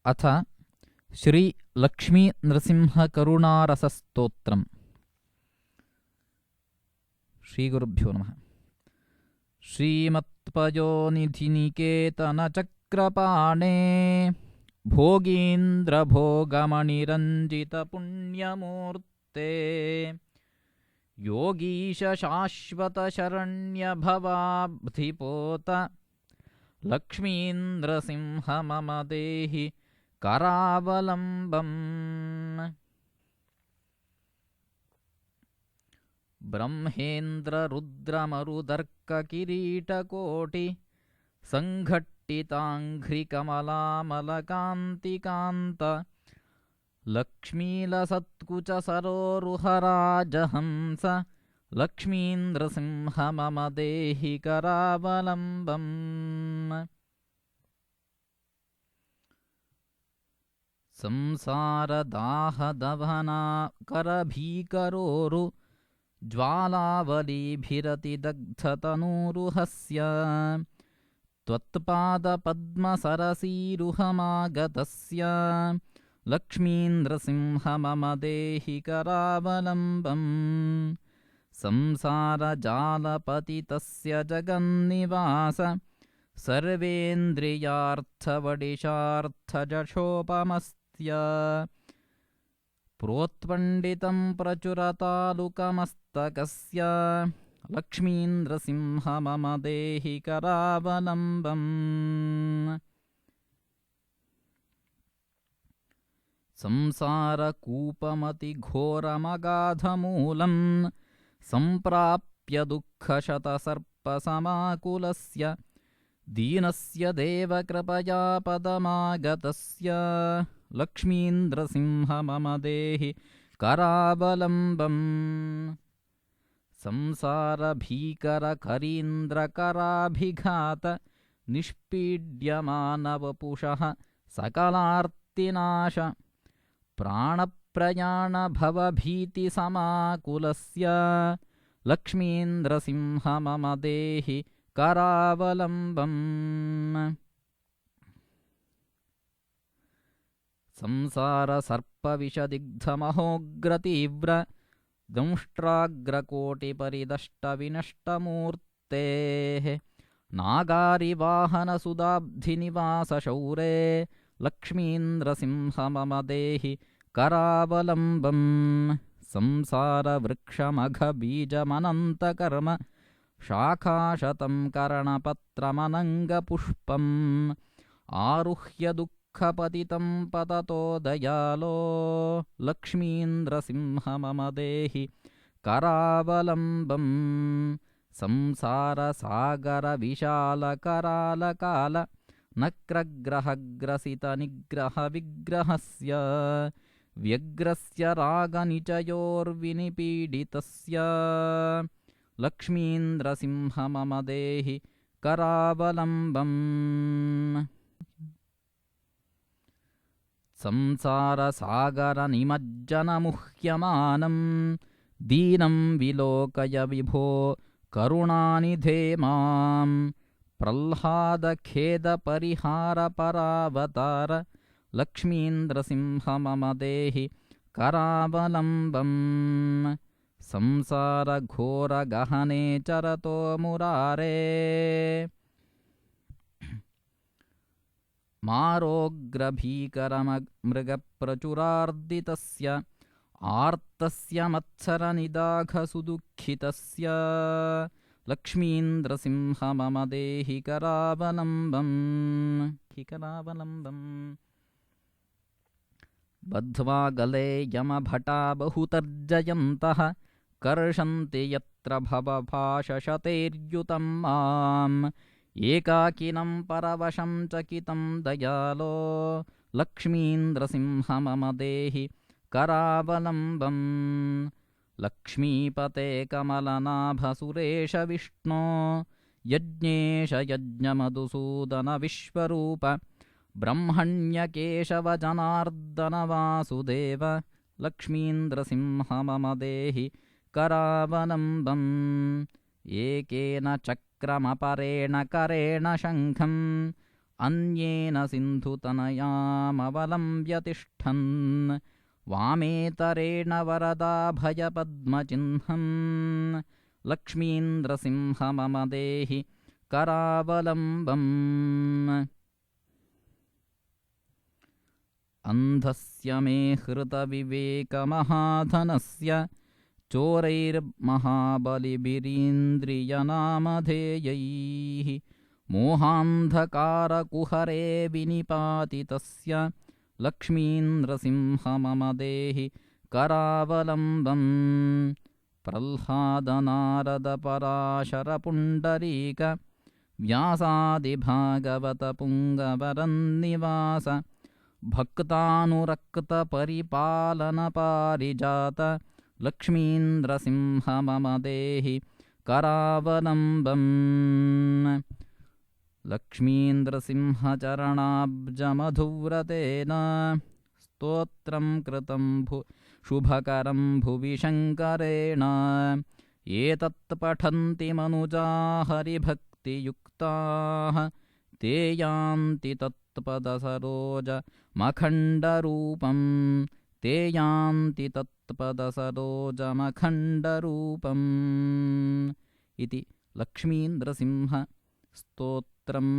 अथ श्री लक्ष्मी नृसिंहकरुणारसस्तोत्रम्। श्रीगुरुभ्यो नमः। श्रीमत्पयोनिधिनिकेतनचक्रपाणे भोगीन्द्रभोगमणिरञ्जितपुण्यमूर्ते योगीश शाश्वतशरण्यभवाब्धिपोत लक्ष्मीन्द्रसिंह मम देहि करावलम्बम्। ब्रह्मेन्द्ररुद्रमरुदर्ककिरीटकोटि सङ्घट्टिताङ्घ्रिकमलामलकान्तिकान्त लक्ष्मीलसत्कुचसरोरुहराजहंस लक्ष्मीन्द्रसिंह मम देहि करावलम्बम्। संसारदाहदवनाकरभीकरोरु ज्वालावलीभिरतिदग्धतनूरुहस्य त्वत्पादपद्मसरसीरुहमागतस्य लक्ष्मीन्द्रसिंह मम देहि करावलम्बम्। संसारजालपतितस्य जगन्निवास सर्वेन्द्रियार्थवडिशार्थजशोपमस्य प्रोत्पण्डितं प्रचुरतालुकमस्तकस्य लक्ष्मीन्द्रसिंह मम देहि करावलम्बम्। संसारकूपमतिघोरमगाधमूलं सम्प्राप्य दुःखशतसर्पसमाकुलस्य दीनस्य देवकृपया पदमागतस्य लक्ष्मीन्द्रसिंह मम देहि करावलम्बम्। संसारभीकरकरीन्द्रकराभिघात निष्पीड्यमानवपुषः सकलार्तिनाश प्राणप्रयाणभवभीतिसमाकुलस्य लक्ष्मीन्द्रसिंह मम देहि करावलम्बम्। संसारसर्पविषदिग्धमहोग्रतीव्र दंष्ट्राग्रकोटिपरिदष्टविनष्टमूर्तेः नागारिवाहनसुदाब्धिनिवासशौरे लक्ष्मीन्द्रसिंह मम देहि करावलम्बम्। संसारवृक्षमघबीजमनन्तकर्म शाखाशतं करणपत्रमनङ्गपुष्पम् आरुह्य दुःखपतितं पततो दयालो लक्ष्मीन्द्रसिंह मम देहि करावलम्बम्। संसारसागरविशालकरालकाल नक्रग्रहग्रसितनिग्रहविग्रहस्य व्यग्रस्य रागनिचयोर्विनिपीडितस्य लक्ष्मीन्द्रसिंह मम देहि करावलम्बम्। संसारसागरनिमज्जनमुह्यमानं दीनं विलोकय विभो करुणानिधे मां प्रह्लादखेदपरिहारपरावतार लक्ष्मीन्द्रसिंह मम देहि करावलम्बम्। संसारघोरगहने चरतो मुरारे मारोग्रभीकरमृगप्रचुरार्दितस्य आर्तस्य मत्सरनिदाघसुदुःखितस्य लक्ष्मीन्द्रसिंह मम देहि करावलम्बम्। बद्ध्वा गले यमभटा बहुतर्जयन्तः कर्षन्ति यत्र भवभाषशतैर्युतं माम् एकाकिनं परवशं चकितं दयालो लक्ष्मीन्द्रसिंह मम देहि करावलम्बम्। लक्ष्मीपते कमलनाभसुरेश विष्णो यज्ञेश यज्ञमधुसूदन विश्वरूप ब्रह्मण्यकेशव जनार्दन वासुदेव लक्ष्मीन्द्रसिंह मम देहि करावलम्बम्। एकेन चक्रमपरेण करेण शङ्खं अन्येन सिन्धुतनयामवलम्ब्य तिष्ठन् वामेतरेण वरदाभयपद्मचिह्नम् लक्ष्मीन्द्रसिंह मम देहि करावलम्बम्। अन्धस्य मे हृतविवेकमहाधनस्य चोरैर्महाबलिभिरीन्द्रियनामधेयैः मोहान्धकारकुहरे विनिपातितस्य लक्ष्मीन्द्रसिंह मम देहि करावलम्बम्। प्रह्लादनारदपराशरपुण्डरीक व्यासादिभागवतपुङ्गवरन्निवास भक्तानुरक्तपरिपालनपारिजात लक्ष्मीन्द्रसिंह मम देहि करावलम्बम्। लक्ष्मीन्द्रसिंहचरणाब्जमधुव्रतेन स्तोत्रं कृतं शुभकरं भुवि शङ्करेण एतत् पठन्ति मनुजा हरिभक्तियुक्ताः ते यान्ति तत्पदसरोजमखण्डरूपम् ते यान्ति तत्पदसरोजमखण्डरूपम् इति लक्ष्मीन्द्रसिंह स्तोत्रम्।